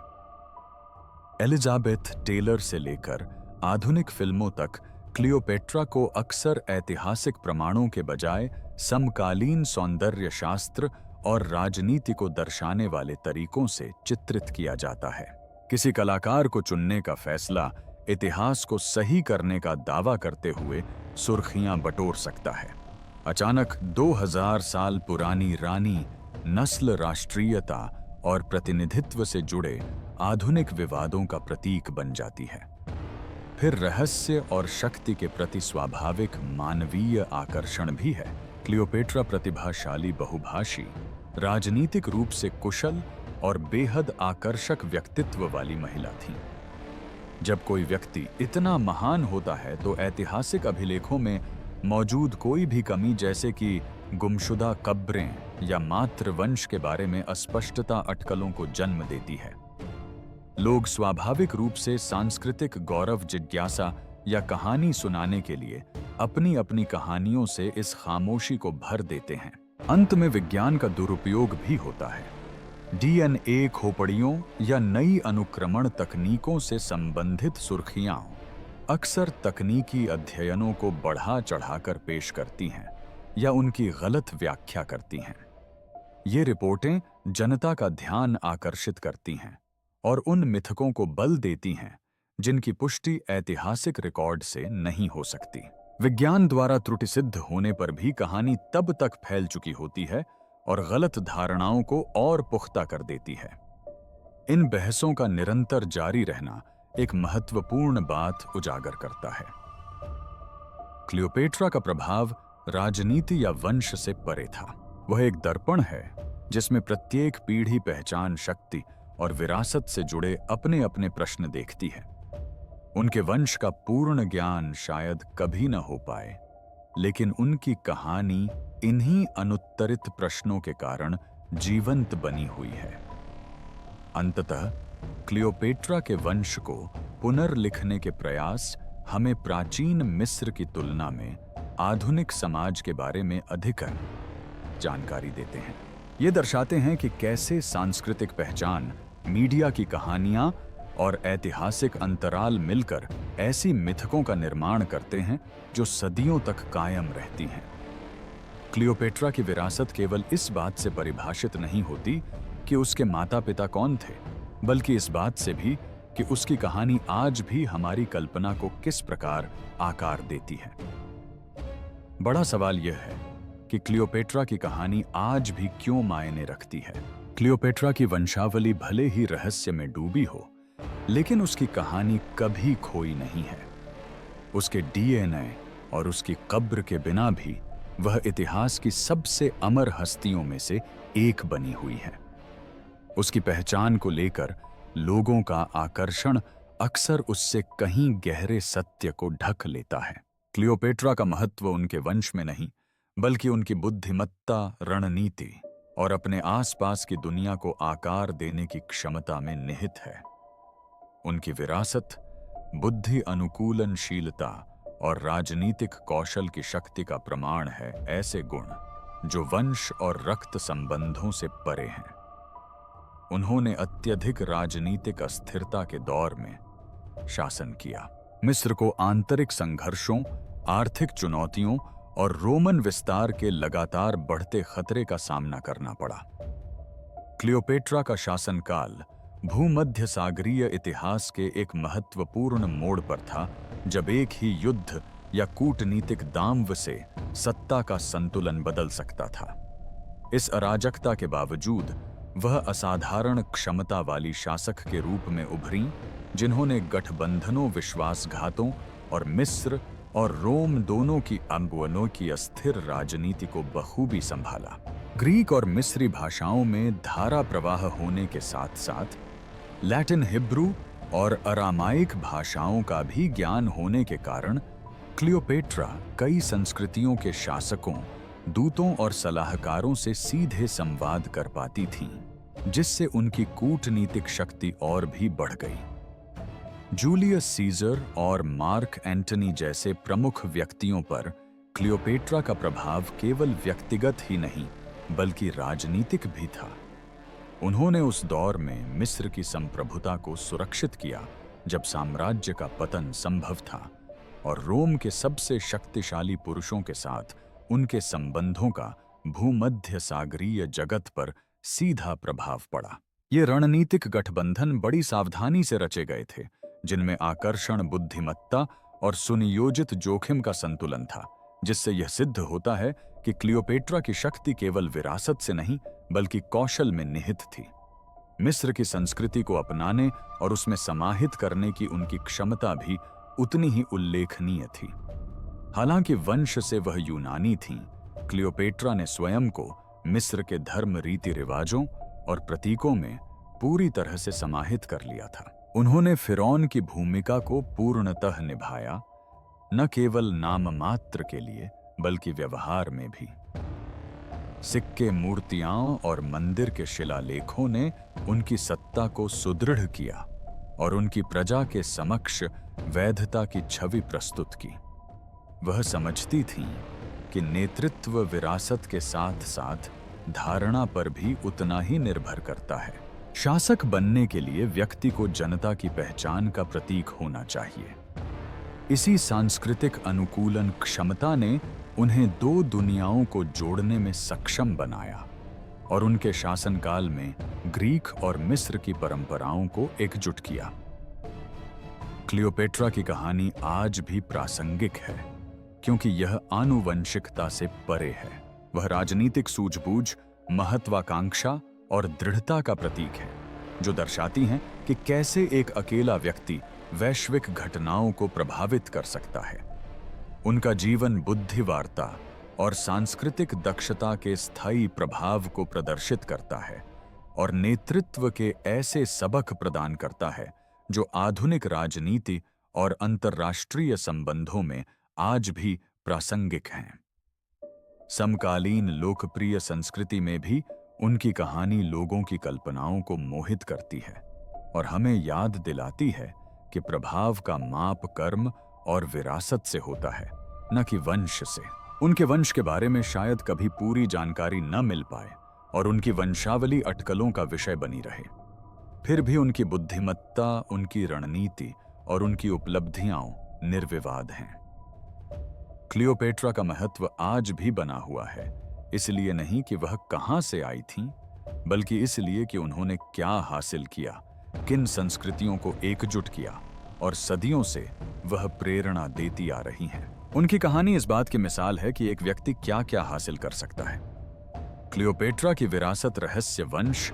एलिजाबेथ टेलर से लेकर आधुनिक फिल्मों तक क्लियोपेट्रा को अक्सर ऐतिहासिक प्रमाणों के बजाय समकालीन सौंदर्य शास्त्र और राजनीति को दर्शाने वाले तरीकों से चित्रित किया जाता है। किसी कलाकार को चुनने का फैसला इतिहास को सही करने का दावा करते हुए सुर्खियां बटोर सकता है। अचानक 2000 साल पुरानी रानी नस्ल, राष्ट्रीयता और प्रतिनिधित्व से जुड़े आधुनिक विवादों का प्रतीक बन जाती है। फिर रहस्य और शक्ति के प्रति स्वाभाविक मानवीय आकर्षण भी है। क्लियोपेट्रा प्रतिभाशाली, बहुभाषी, राजनीतिक रूप से कुशल और बेहद आकर्षक व्यक्तित्व वाली महिला थी। जब कोई व्यक्ति इतना महान होता है तो ऐतिहासिक अभिलेखों में मौजूद कोई भी कमी, जैसे कि गुमशुदा कब्रें या मातृवंश के बारे में अस्पष्टता, अटकलों को जन्म देती है। लोग स्वाभाविक रूप से सांस्कृतिक गौरव, जिज्ञासा या कहानी सुनाने के लिए अपनी अपनी कहानियों से इस खामोशी को भर देते हैं। अंत में विज्ञान का दुरुपयोग भी होता है। डीएनए खोपड़ियों या नई अनुक्रमण तकनीकों से संबंधित सुर्खियां अक्सर तकनीकी अध्ययनों को बढ़ा चढ़ाकर पेश करती हैं या उनकी गलत व्याख्या करती हैं। ये रिपोर्टें जनता का ध्यान आकर्षित करती हैं और उन मिथकों को बल देती हैं जिनकी पुष्टि ऐतिहासिक रिकॉर्ड से नहीं हो सकती। विज्ञान द्वारा त्रुटि सिद्ध होने पर भी कहानी तब तक फैल चुकी होती है और गलत धारणाओं को और पुख्ता कर देती है। इन बहसों का निरंतर जारी रहना एक महत्वपूर्ण बात उजागर करता है। क्लियोपेट्रा का प्रभाव राजनीति या वंश से परे था। वह एक दर्पण है जिसमें प्रत्येक पीढ़ी पहचान, शक्ति और विरासत से जुड़े अपने अपने प्रश्न देखती है। उनके वंश का पूर्ण ज्ञान शायद कभी न हो पाए, लेकिन उनकी कहानी इन्हीं अनुत्तरित प्रश्नों के कारण जीवंत बनी हुई है। अंततः क्लियोपेट्रा के वंश को पुनर्लिखने के प्रयास हमें प्राचीन मिस्र की तुलना में आधुनिक समाज के बारे में अधिक जानकारी देते हैं। ये दर्शाते हैं कि कैसे सांस्कृतिक पहचान, मीडिया की कहानियां और ऐतिहासिक अंतराल मिलकर ऐसी मिथकों का निर्माण करते हैं जो सदियों तक कायम रहती हैं। क्लियोपेट्रा की विरासत केवल इस बात से परिभाषित नहीं होती कि उसके माता पिता कौन थे, बल्कि इस बात से भी कि उसकी कहानी आज भी हमारी कल्पना को किस प्रकार आकार देती है। बड़ा सवाल यह है कि क्लियोपेट्रा की कहानी आज भी क्यों मायने रखती है। क्लियोपेट्रा की वंशावली भले ही रहस्य में डूबी हो, लेकिन उसकी कहानी कभी खोई नहीं है। उसके डीएनए और उसकी कब्र के बिना भी वह इतिहास की सबसे अमर हस्तियों में से एक बनी हुई है। उसकी पहचान को लेकर लोगों का आकर्षण अक्सर उससे कहीं गहरे सत्य को ढक लेता है। क्लियोपेट्रा का महत्व उनके वंश में नहीं, बल्कि उनकी बुद्धिमत्ता, रणनीति और अपने आसपास की दुनिया को आकार देने की क्षमता में निहित है। उनकी विरासत बुद्धि, अनुकूलनशीलता और राजनीतिक कौशल की शक्ति का प्रमाण है, ऐसे गुण जो वंश और रक्त संबंधों से परे हैं। उन्होंने अत्यधिक राजनीतिक अस्थिरता के दौर में शासन किया। मिस्र को आंतरिक संघर्षों, आर्थिक चुनौतियों और रोमन विस्तार के लगातार बढ़ते खतरे का सामना करना पड़ा। क्लियोपेट्रा का शासनकाल भूमध्य सागरीय इतिहास के एक महत्वपूर्ण मोड़ पर था, जब एक ही युद्ध या कूटनीतिक दांव से सत्ता का संतुलन बदल सकता था। इस अराजकता के बावजूद वह असाधारण क्षमता वाली शासक के रूप में उभरी, जिन्होंने गठबंधनों, विश्वासघातों और मिस्र और रोम दोनों की अम्बुअनों की अस्थिर राजनीति को बखूबी संभाला। ग्रीक और मिस्री भाषाओं में धारा प्रवाह होने के साथ साथ लैटिन, हिब्रू और अरामाइक भाषाओं का भी ज्ञान होने के कारण क्लियोपेट्रा कई संस्कृतियों के शासकों, दूतों और सलाहकारों से सीधे संवाद कर पाती थीं, जिससे उनकी कूटनीतिक शक्ति और भी बढ़ गई। जूलियस सीजर और मार्क एंटनी जैसे प्रमुख व्यक्तियों पर क्लियोपेट्रा का प्रभाव केवल व्यक्तिगत ही नहीं बल्कि राजनीतिक भी था। उन्होंने उस दौर में मिस्र की संप्रभुता को सुरक्षित किया जब साम्राज्य का पतन संभव था, और रोम के सबसे शक्तिशाली पुरुषों के साथ उनके संबंधों का भूमध्य सागरीय जगत पर सीधा प्रभाव पड़ा। ये रणनीतिक गठबंधन बड़ी सावधानी से रचे गए थे, जिनमें आकर्षण, बुद्धिमत्ता और सुनियोजित जोखिम का संतुलन था, जिससे यह सिद्ध होता है कि क्लियोपेट्रा की शक्ति केवल विरासत से नहीं बल्कि कौशल में निहित थी। मिस्र की संस्कृति को अपनाने और उसमें समाहित करने की उनकी क्षमता भी उतनी ही उल्लेखनीय थी। हालांकि वंश से वह यूनानी थीं, क्लियोपेट्रा ने स्वयं को मिस्र के धर्म, रीति रिवाजों और प्रतीकों में पूरी तरह से समाहित कर लिया था। उन्होंने फिरौन की भूमिका को पूर्णतः निभाया, न केवल नाम मात्र के लिए बल्कि व्यवहार में भी। सिक्के, मूर्तियां और मंदिर के शिलालेखों ने उनकी सत्ता को सुदृढ़ किया और उनकी प्रजा के समक्ष वैधता की छवि प्रस्तुत की। वह समझती थीं कि नेतृत्व विरासत के साथ साथ धारणा पर भी उतना ही निर्भर करता है। शासक बनने के लिए व्यक्ति को जनता की पहचान का प्रतीक होना चाहिए। इसी सांस्कृतिक अनुकूलन क्षमता ने उन्हें दो दुनियाओं को जोड़ने में सक्षम बनाया और उनके शासनकाल में ग्रीक और मिस्र की परंपराओं को एकजुट किया। क्लियोपेट्रा की कहानी आज भी प्रासंगिक है क्योंकि यह आनुवंशिकता से परे है। वह राजनीतिक सूझबूझ, महत्वाकांक्षा और दृढ़ता का प्रतीक है, जो दर्शाती हैं कि कैसे एक अकेला व्यक्ति वैश्विक घटनाओं को प्रभावित कर सकता है। उनका जीवन बुद्धिवार्ता और सांस्कृतिक दक्षता के स्थायी प्रभाव को प्रदर्शित करता है और नेतृत्व के ऐसे सबक प्रदान करता है जो आधुनिक राजनीति और अंतर्राष्ट्रीय संबंधों में आज भी प्रासंगिक हैं। समकालीन लोकप्रिय संस्कृति में भी उनकी कहानी लोगों की कल्पनाओं को मोहित करती है और हमें याद दिलाती है कि प्रभाव का माप कर्म और विरासत से होता है, न कि वंश से। उनके वंश के बारे में शायद कभी पूरी जानकारी न मिल पाए और उनकी वंशावली अटकलों का विषय बनी रहे। फिर भी उनकी बुद्धिमत्ता, उनकी रणनीति और उनकी उपलब्धियां निर्विवाद हैं। क्लियोपेट्रा का महत्व आज भी बना हुआ है, इसलिए नहीं कि वह कहां से आई थीं, बल्कि इसलिए कि उन्होंने क्या हासिल किया, किन संस्कृतियों को एकजुट किया और सदियों से वह प्रेरणा देती आ रही हैं। उनकी कहानी इस बात की मिसाल है कि एक व्यक्ति क्या क्या हासिल कर सकता है। क्लियोपेट्रा की विरासत रहस्य, वंश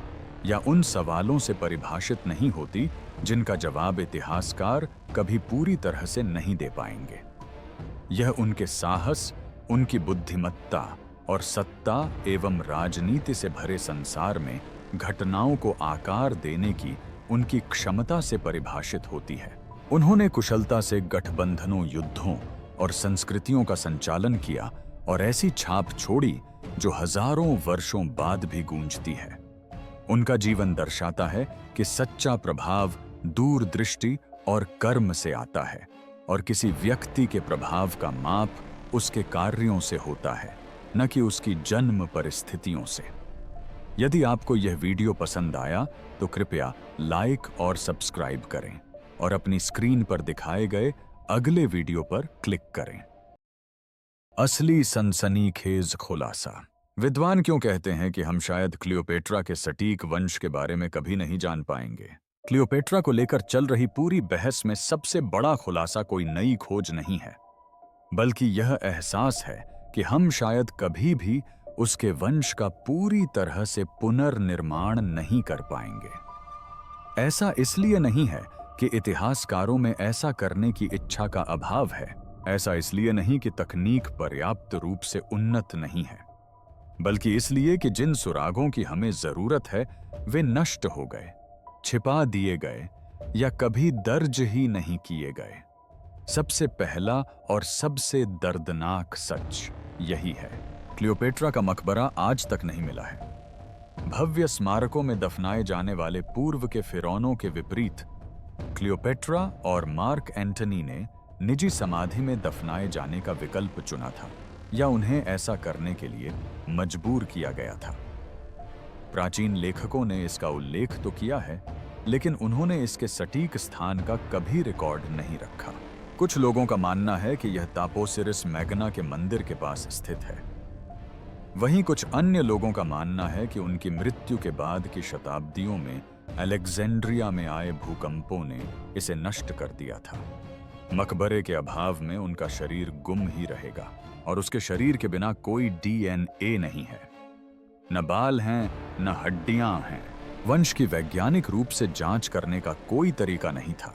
या उन सवालों से परिभाषित नहीं होती जिनका जवाब इतिहासकार कभी पूरी तरह से नहीं दे पाएंगे। यह उनके साहस, उनकी बुद्धिमत्ता और सत्ता एवं राजनीति से भरे संसार में घटनाओं को आकार देने की उनकी क्षमता से परिभाषित होती है। उन्होंने कुशलता से गठबंधनों, युद्धों और संस्कृतियों का संचालन किया और ऐसी छाप छोड़ी जो हजारों वर्षों बाद भी गूंजती है। उनका जीवन दर्शाता है कि सच्चा प्रभाव दूरदृष्टि और कर्म से आता है और किसी व्यक्ति के प्रभाव का माप उसके कार्यों से होता है, न कि उसकी जन्म परिस्थितियों से। यदि आपको यह वीडियो पसंद आया तो कृपया लाइक और सब्सक्राइब करें और अपनी स्क्रीन पर दिखाए गए अगले वीडियो पर क्लिक करें। असली सनसनीखेज खुलासा। विद्वान क्यों कहते हैं कि हम शायद क्लियोपेट्रा के सटीक वंश के बारे में कभी नहीं जान पाएंगे? क्लियोपेट्रा को लेकर चल रही पूरी बहस में सबसे बड़ा खुलासा कोई नई खोज नहीं है, बल्कि यह एहसास है कि हम शायद कभी भी उसके वंश का पूरी तरह से पुनर्निर्माण नहीं कर पाएंगे। ऐसा इसलिए नहीं है कि इतिहासकारों में ऐसा करने की इच्छा का अभाव है, ऐसा इसलिए नहीं कि तकनीक पर्याप्त रूप से उन्नत नहीं है, बल्कि इसलिए कि जिन सुरागों की हमें जरूरत है वे नष्ट हो गए, छिपा दिए गए या कभी दर्ज ही नहीं किए गए। सबसे पहला और सबसे दर्दनाक सच यही है। क्लियोपेट्रा का मकबरा आज तक नहीं मिला है। भव्य स्मारकों में दफनाए जाने वाले पूर्व के फिरौनों के विपरीत क्लियोपेट्रा और मार्क एंटनी ने निजी समाधि में दफनाए जाने का विकल्प चुना था, या उन्हें ऐसा करने के लिए मजबूर किया गया था। प्राचीन लेखकों ने इसका उल्लेख तो किया है, लेकिन उन्होंने इसके सटीक स्थान का कभी रिकॉर्ड नहीं रखा। कुछ लोगों का मानना है कि यह तापोसिरिस मैग्ना के मंदिर के पास स्थित है। वहीं कुछ अन्य लोगों का मानना है कि उनकी मृत्यु के बाद की शताब्दियों में अलेक्जेंड्रिया में आए भूकंपों ने इसे नष्ट कर दिया था। मकबरे के अभाव में उनका शरीर गुम ही रहेगा और उसके शरीर के बिना कोई डीएनए नहीं है, न बाल हैं न हड्डियां हैं। वंश की वैज्ञानिक रूप से जांच करने का कोई तरीका नहीं था।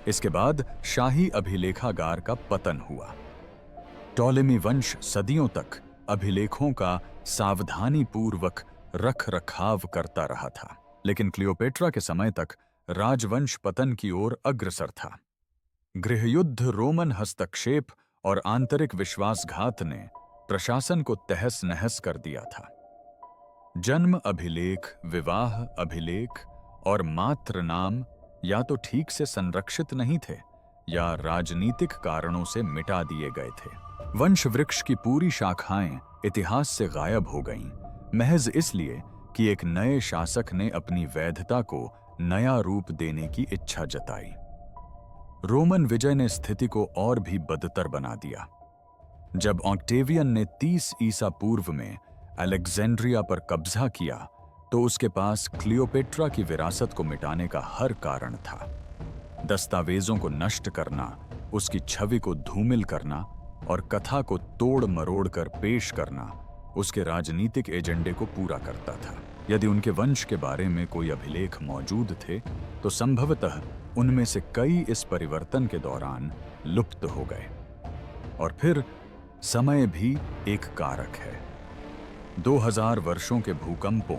इसके बाद शाही अभिलेखागार का पतन हुआ। टॉलेमी वंश सदियों तक अभिलेखों का सावधानी पूर्वक रख रखाव करता रहा था, लेकिन क्लियोपेट्रा के समय तक राजवंश पतन की ओर अग्रसर था। गृहयुद्ध, रोमन हस्तक्षेप और आंतरिक विश्वासघात ने प्रशासन को तहस नहस कर दिया था। जन्म अभिलेख, विवाह अभिलेख और मात्र नाम या तो ठीक से संरक्षित नहीं थे या राजनीतिक कारणों से मिटा दिए गए थे। वंश वृक्ष की पूरी शाखाएं इतिहास से गायब हो गईं, महज इसलिए कि एक नए शासक ने अपनी वैधता को नया रूप देने की इच्छा जताई। रोमन विजय ने स्थिति को और भी बदतर बना दिया। जब ऑक्टेवियन ने 30 ईसा पूर्व में अलेक्जेंड्रिया पर कब्जा किया तो उसके पास क्लियोपेट्रा की विरासत को मिटाने का हर कारण था। दस्तावेजों को नष्ट करना, उसकी छवि को धूमिल करना और कथा को तोड़ मरोड़ कर पेश करना उसके राजनीतिक एजेंडे को पूरा करता था। यदि उनके वंश के बारे में कोई अभिलेख मौजूद थे तो संभवतः उनमें से कई इस परिवर्तन के दौरान लुप्त हो गए। और फिर समय भी एक कारक है। 2000 वर्षों के भूकंपों,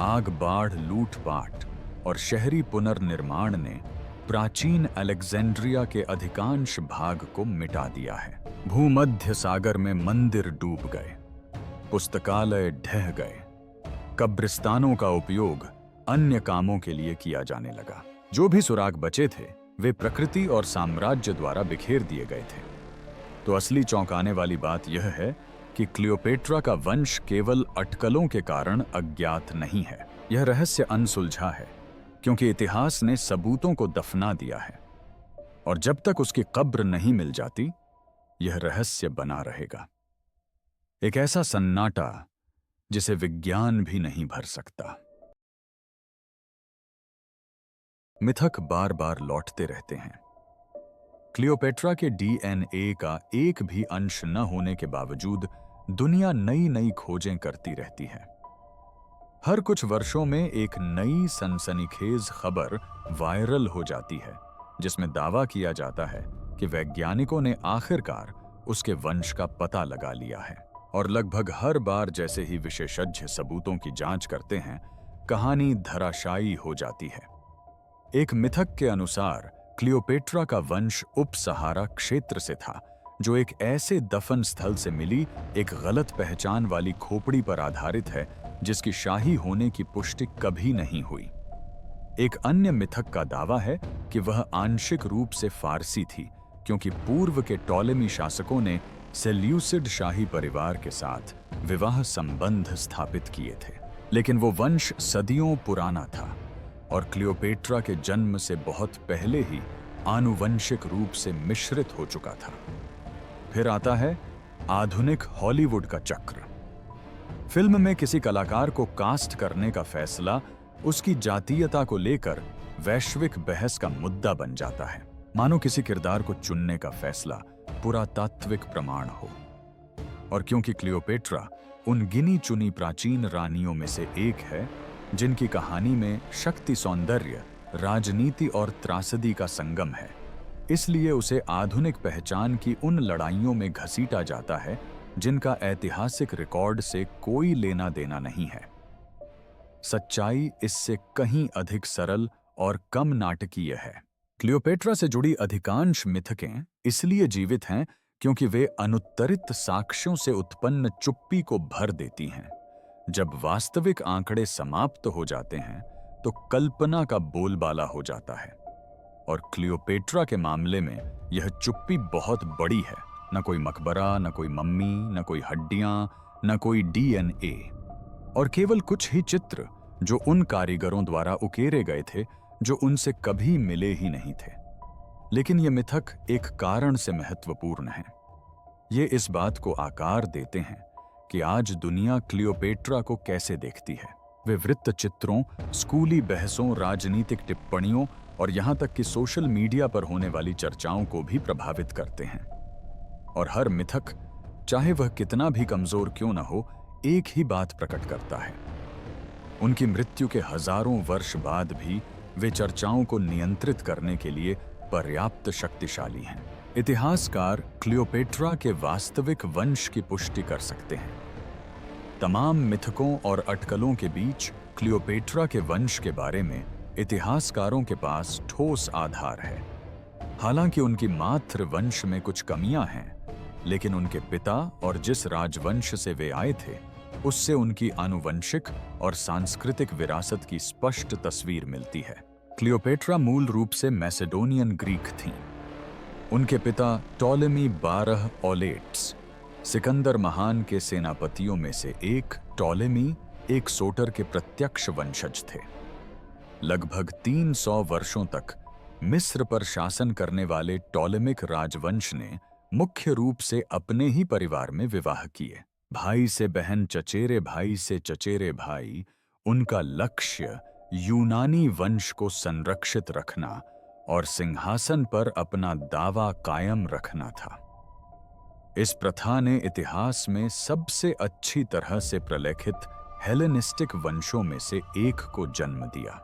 आग, बाढ़, लूटपाट और शहरी पुनर्निर्माण ने प्राचीन अलेक्जेंड्रिया के अधिकांश भाग को मिटा दिया है। भूमध्य सागर में मंदिर डूब गए, पुस्तकालय ढह गए, कब्रिस्तानों का उपयोग अन्य कामों के लिए किया जाने लगा। जो भी सुराग बचे थे वे प्रकृति और साम्राज्य द्वारा बिखेर दिए गए थे। तो असली चौंकाने वाली बात यह है कि क्लियोपेट्रा का वंश केवल अटकलों के कारण अज्ञात नहीं है। यह रहस्य अनसुलझा है क्योंकि इतिहास ने सबूतों को दफना दिया है, और जब तक उसकी कब्र नहीं मिल जाती यह रहस्य बना रहेगा। एक ऐसा सन्नाटा जिसे विज्ञान भी नहीं भर सकता। मिथक बार बार लौटते रहते हैं। क्लियोपेट्रा के डीएनए का एक भी अंश न होने के बावजूद दुनिया नई नई खोजें करती रहती है। हर कुछ वर्षों में एक नई सनसनीखेज खबर वायरल हो जाती है जिसमें दावा किया जाता है कि वैज्ञानिकों ने आखिरकार उसके वंश का पता लगा लिया है। और लगभग हर बार जैसे ही विशेषज्ञ सबूतों की जांच करते हैं, कहानी धराशायी हो जाती है। एक मिथक के अनुसार क्लियोपेट्रा का वंश उप सहारा क्षेत्र से था, जो एक ऐसे दफन स्थल से मिली एक गलत पहचान वाली खोपड़ी पर आधारित है जिसकी शाही होने की पुष्टि कभी नहीं हुई। एक अन्य मिथक का दावा है कि वह आंशिक रूप से फारसी थी, क्योंकि पूर्व के टॉलेमी शासकों ने सेल्यूसिड शाही परिवार के साथ विवाह संबंध स्थापित किए थे। लेकिन वो वंश सदियों पुराना था और क्लियोपेट्रा के जन्म से बहुत पहले ही आनुवंशिक रूप से मिश्रित हो चुका था। फिर आता है आधुनिक हॉलीवुड का चक्र। फिल्म में किसी कलाकार को कास्ट करने का फैसला उसकी जातीयता को लेकर वैश्विक बहस का मुद्दा बन जाता है, मानो किसी किरदार को चुनने का फैसला पुरातात्विक प्रमाण हो। और क्योंकि क्लियोपेट्रा उन गिनी चुनी प्राचीन रानियों में से एक है जिनकी कहानी में शक्ति, सौंदर्य, राजनीति और त्रासदी का संगम है, इसलिए उसे आधुनिक पहचान की उन लड़ाइयों में घसीटा जाता है जिनका ऐतिहासिक रिकॉर्ड से कोई लेना देना नहीं है। सच्चाई इससे कहीं अधिक सरल और कम नाटकीय है। क्लियोपेट्रा से जुड़ी अधिकांश मिथकें इसलिए जीवित हैं क्योंकि वे अनुत्तरित साक्ष्यों से उत्पन्न चुप्पी को भर देती हैं। जब वास्तविक आंकड़े समाप्त हो जाते हैं तो कल्पना का बोलबाला हो जाता है। और क्लियोपेट्रा के मामले में यह चुप्पी बहुत बड़ी है। न कोई मकबरा, न कोई मम्मी, न कोई हड्डियां, न कोई डीएनए, और केवल कुछ ही चित्र जो उन कारीगरों द्वारा उकेरे गए थे जो उनसे कभी मिले ही नहीं थे। लेकिन ये मिथक एक कारण से महत्वपूर्ण है। ये इस बात को आकार देते हैं कि आज दुनिया क्लियोपेट्रा को कैसे देखती है। वे वृत्त चित्रों, स्कूली बहसों, राजनीतिक टिप्पणियों और यहां तक कि सोशल मीडिया पर होने वाली चर्चाओं को भी प्रभावित करते हैं। और हर मिथक, चाहे वह कितना भी कमजोर क्यों न हो, एक ही बात प्रकट करता है। उनकी मृत्यु के हजारों वर्ष बाद भी वे चर्चाओं को नियंत्रित करने के लिए पर्याप्त शक्तिशाली हैं। इतिहासकार क्लियोपेट्रा के वास्तविक वंश की पुष्टि कर सकते हैं। तमाम मिथकों और अटकलों के बीच क्लियोपेट्रा के वंश के बारे में इतिहासकारों के पास ठोस आधार है। हालांकि उनकी मातृ वंश में कुछ कमियां हैं, लेकिन उनके पिता और जिस राजवंश से वे आए थे उससे उनकी आनुवंशिक और सांस्कृतिक विरासत की स्पष्ट तस्वीर मिलती है। क्लियोपेट्रा मूल रूप से मैसेडोनियन ग्रीक थीं। उनके पिता टॉलेमी 12 ओलेट्स, सिकंदर महान के सेनापतियों में से एक टॉलेमी एक सोटर के प्रत्यक्ष वंशज थे। लगभग 300 वर्षों तक मिस्र पर शासन करने वाले टॉलेमिक राजवंश ने मुख्य रूप से अपने ही परिवार में विवाह किए। भाई से बहन, चचेरे भाई से चचेरे भाई, उनका लक्ष्य यूनानी वंश को संरक्षित रखना और सिंहासन पर अपना दावा कायम रखना था। इस प्रथा ने इतिहास में सबसे अच्छी तरह से प्रलेखित हेलेनिस्टिक वंशों में से एक को जन्म दिया।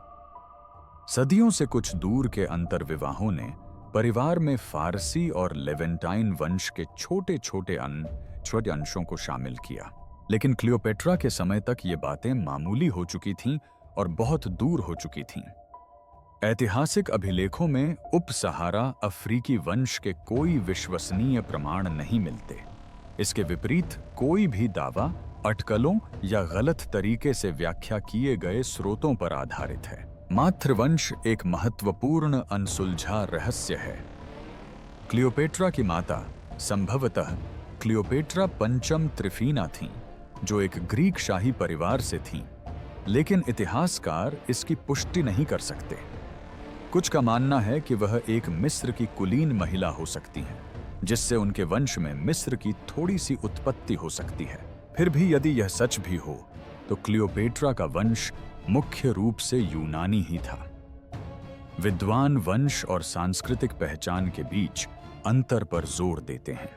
सदियों से कुछ दूर के अंतर्विवाहों ने परिवार में फारसी और लेवेंटाइन वंश के छोटे छोटे अंशों को शामिल किया। लेकिन क्लियोपेट्रा के समय तक ये बातें मामूली हो चुकी थीं और बहुत दूर हो चुकी थीं। ऐतिहासिक अभिलेखों में उप सहारा अफ्रीकी वंश के कोई विश्वसनीय प्रमाण नहीं मिलते। इसके विपरीत कोई भी दावा अटकलों या गलत तरीके से व्याख्या किए गए स्रोतों पर आधारित है। मातृवंश एक महत्वपूर्ण अनसुलझा रहस्य है। क्लियोपेट्रा की माता संभवतः क्लियोपेट्रा पंचम त्रिफीना थीं, जो एक ग्रीक शाही परिवार से थीं, लेकिन इतिहासकार इसकी पुष्टि नहीं कर सकते। कुछ का मानना है कि वह एक मिस्र की कुलीन महिला हो सकती हैं, जिससे उनके वंश में मिस्र की थोड़ी सी उत्पत्ति हो सकती है। फिर भी यदि यह सच भी हो तो क्लियोपेट्रा का वंश मुख्य रूप से यूनानी ही था। विद्वान वंश और सांस्कृतिक पहचान के बीच अंतर पर जोर देते हैं।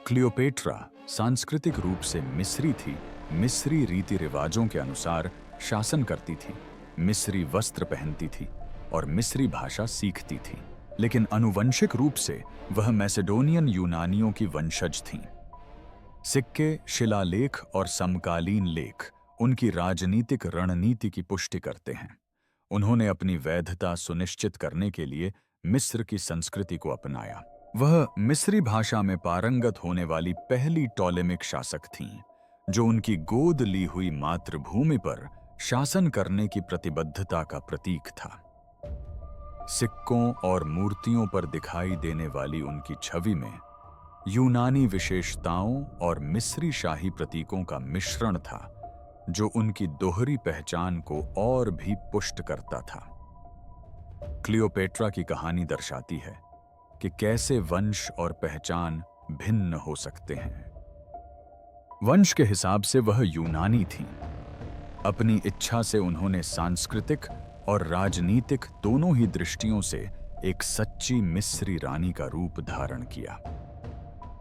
क्लियोपेट्रा सांस्कृतिक रूप से मिस्री थी, मिस्री रीति रिवाजों के अनुसार शासन करती थी, मिस्री वस्त्र पहनती थी और मिस्री भाषा सीखती थी। लेकिन आनुवंशिक रूप से वह मैसेडोनियन यूनानियों की वंशज थीं। सिक्के, शिलालेख और समकालीन लेख उनकी राजनीतिक रणनीति की पुष्टि करते हैं। उन्होंने अपनी वैधता सुनिश्चित करने के लिए मिस्र की संस्कृति को अपनाया। वह मिस्री भाषा में पारंगत होने वाली पहली टॉलेमिक शासक थीं, जो उनकी गोद ली हुई मातृभूमि पर शासन करने की प्रतिबद्धता का प्रतीक था। सिक्कों और मूर्तियों पर दिखाई देने वाली उनकी छवि में यूनानी विशेषताओं और मिस्री शाही प्रतीकों का मिश्रण था, जो उनकी दोहरी पहचान को और भी पुष्ट करता था। क्लियोपेट्रा की कहानी दर्शाती है कि कैसे वंश और पहचान भिन्न हो सकते हैं। वंश के हिसाब से वह यूनानी थीं। अपनी इच्छा से उन्होंने सांस्कृतिक और राजनीतिक दोनों ही दृष्टियों से एक सच्ची मिस्री रानी का रूप धारण किया।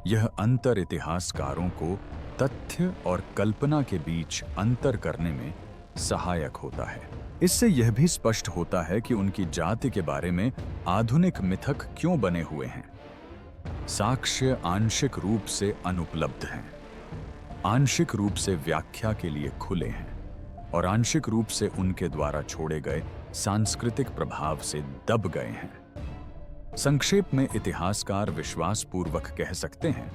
यह अंतर इतिहासकारों को तथ्य और कल्पना के बीच अंतर करने में सहायक होता है। इससे यह भी स्पष्ट होता है कि उनकी जाति के बारे में आधुनिक मिथक क्यों बने हुए हैं। साक्ष्य आंशिक रूप से अनुपलब्ध हैं, आंशिक रूप से व्याख्या के लिए खुले हैं और आंशिक रूप से उनके द्वारा छोड़े गए सांस्कृतिक प्रभाव से दब गए हैं। संक्षेप में इतिहासकार विश्वासपूर्वक कह सकते हैं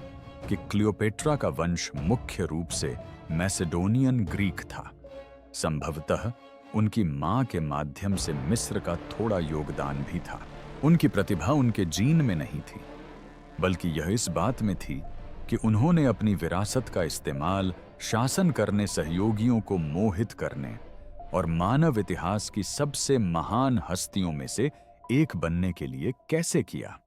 कि क्लियोपेट्रा का वंश मुख्य रूप से मैसेडोनियन ग्रीक था। संभवतः उनकी मां के माध्यम से मिस्र का थोड़ा योगदान भी था। उनकी प्रतिभा उनके जीन में नहीं थी, बल्कि यह इस बात में थी कि उन्होंने अपनी विरासत का इस्तेमाल शासन करने सहयोगियों को मोहित करने और मानव इतिहास की सबसे महान हस्तियों में से एक बनने के लिए कैसे किया।